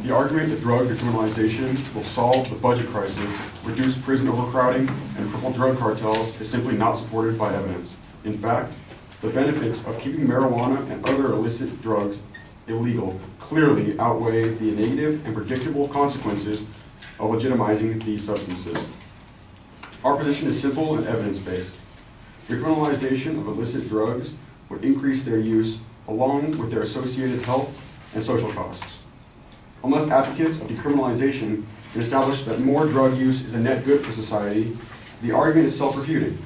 The argument that drug decriminalization will solve the budget crisis, reduce prison overcrowding, and cripple drug cartels is simply not supported by evidence. In fact, the benefits of keeping marijuana and other illicit drugs illegal clearly outweigh the negative and predictable consequences of legitimizing these substances. Our position is simple and evidence-based. Decriminalization of illicit drugs would increase their use along with their associated health and social costs. Unless advocates of decriminalization can establish that more drug use is a net good for society, the argument is self-refuting.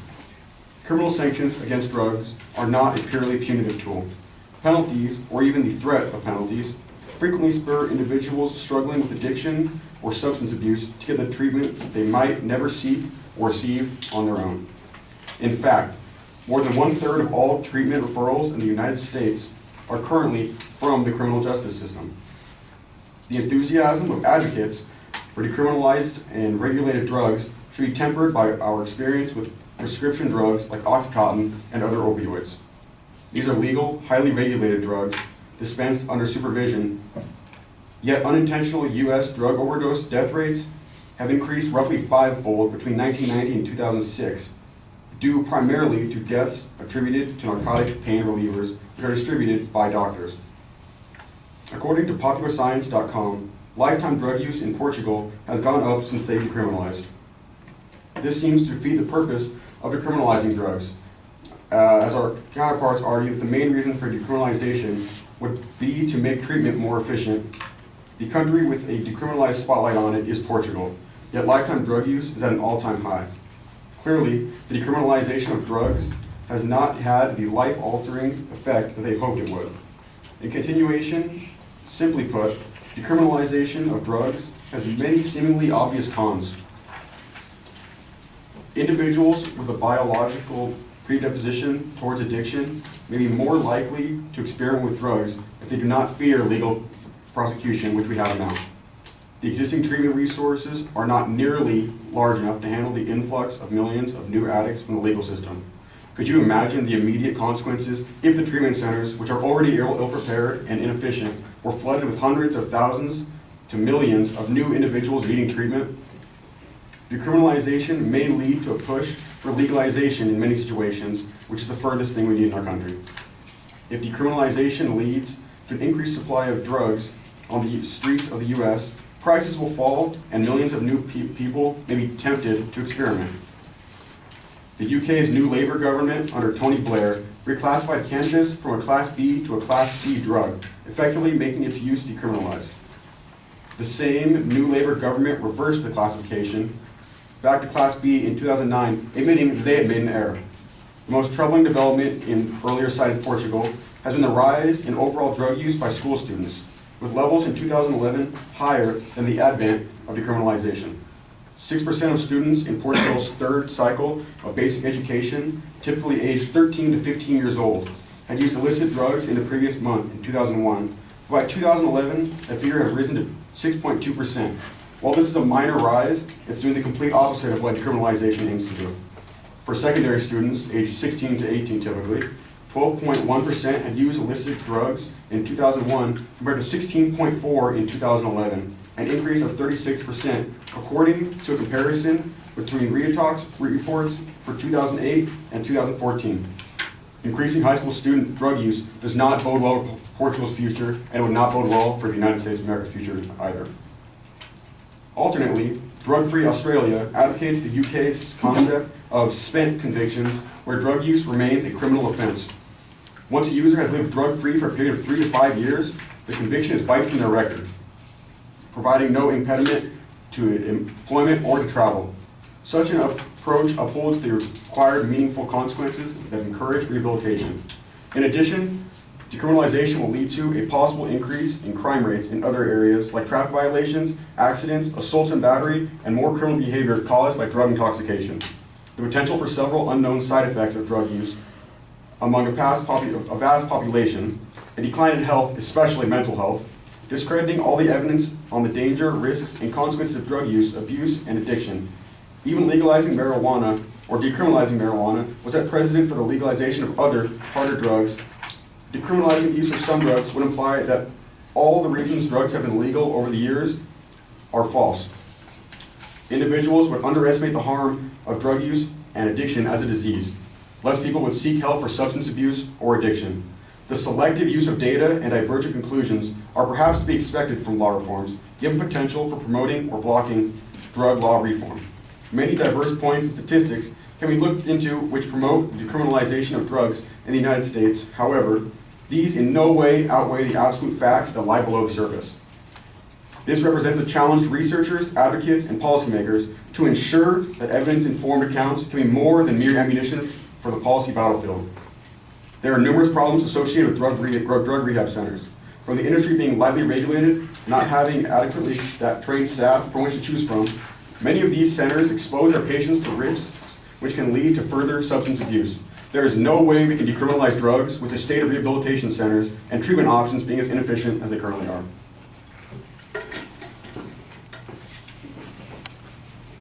Criminal sanctions against drugs are not a purely punitive tool. Penalties, or even the threat of penalties, frequently spur individuals struggling with addiction or substance abuse to get the treatment they might never seek or receive on their own. In fact, more than 1/3 of all treatment referrals in the United States are currently from the criminal justice system. The enthusiasm of advocates for decriminalized and regulated drugs should be tempered by our experience with prescription drugs like Oxycontin and other opioids. These are legal, highly regulated drugs dispensed under supervision, yet unintentional U.S. drug overdose death rates have increased roughly fivefold between 1990 and 2006, due primarily to deaths attributed to narcotic pain relievers which are distributed by doctors. According to popularscience.com, lifetime drug use in Portugal has gone up since they decriminalized. This seems to defeat the purpose of decriminalizing drugs, as our counterparts argue that the main reason for decriminalization would be to make treatment more efficient. The country with a decriminalized spotlight on it is Portugal, yet lifetime drug use is at an all-time high. Clearly, the decriminalization of drugs has not had the life-altering effect that they hoped it would. In continuation, simply put, decriminalization of drugs has many seemingly obvious cons. Individuals with a biological predisposition towards addiction may be more likely to experiment with drugs if they do not fear legal prosecution, which we have now. The existing treatment resources are not nearly large enough to handle the influx of millions of new addicts from the legal system. Could you imagine the immediate consequences if the treatment centers, which are already ill-prepared and inefficient, were flooded with hundreds of thousands to millions of new individuals needing treatment? Decriminalization may lead to a push for legalization in many situations, which is the furthest thing we need in our country. If decriminalization leads to an increased supply of drugs on the streets of the U.S., prices will fall and millions of new people may be tempted to experiment. The UK's new Labour government under Tony Blair reclassified cannabis from a Class B to a Class C drug, effectively making its use decriminalized. The same new Labour government reversed the classification back to Class B in 2009, admitting that they had made an error. The most troubling development in earlier cited Portugal has been the rise in overall drug use by school students, with levels in 2011 higher than the advent of decriminalization. 6% of students in Portugal's third cycle of basic education, typically aged 13 to 15 years old, had used illicit drugs in the previous month in 2001. By 2011, that figure had risen to 6.2%. While this is a minor rise, it's doing the complete opposite of what decriminalization aims to do. For secondary students, aged 16 to 18 typically, 12.1% had used illicit drugs in 2001 compared to 16.4% in 2011, an increase of 36%, according to a comparison between Reatox reports for 2008 and 2014. Increasing high school student drug use does not bode well for Portugal's future, and it would not bode well for the United States of America's future either. Alternately, Drug-Free Australia advocates the UK's concept of spent convictions, where drug use remains a criminal offense. Once a user has lived drug-free for a period of 3 to 5 years, the conviction is wiped from their record, providing no impediment to employment or to travel. Such an approach upholds the required meaningful consequences that encourage rehabilitation. In addition, decriminalization will lead to a possible increase in crime rates in other areas like traffic violations, accidents, assaults and battery, and more criminal behavior caused by drug intoxication. The potential for several unknown side effects of drug use among a vast population, a decline in health, especially mental health, discrediting all the evidence on the danger, risks, and consequences of drug use, abuse, and addiction. Even legalizing marijuana or decriminalizing marijuana was at precedent for the legalization of other harder drugs. Decriminalizing the use of some drugs would imply that all the reasons drugs have been legal over the years are false. Individuals would underestimate the harm of drug use and addiction as a disease. Less people would seek help for substance abuse or addiction. The selective use of data and divergent conclusions are perhaps to be expected from law reforms, given potential for promoting or blocking drug law reform. Many diverse points and statistics can be looked into which promote the decriminalization of drugs in the United States. However, these in no way outweigh the absolute facts that lie below the surface. This represents a challenge to researchers, advocates, and policymakers to ensure that evidence-informed accounts can be more than mere ammunition for the policy battlefield. There are numerous problems associated with drug rehab centers, from the industry being lightly regulated, not having adequately trained staff from which to choose from. Many of these centers expose their patients to risks which can lead to further substance abuse. There is no way we can decriminalize drugs with the state of rehabilitation centers and treatment options being as inefficient as they currently are.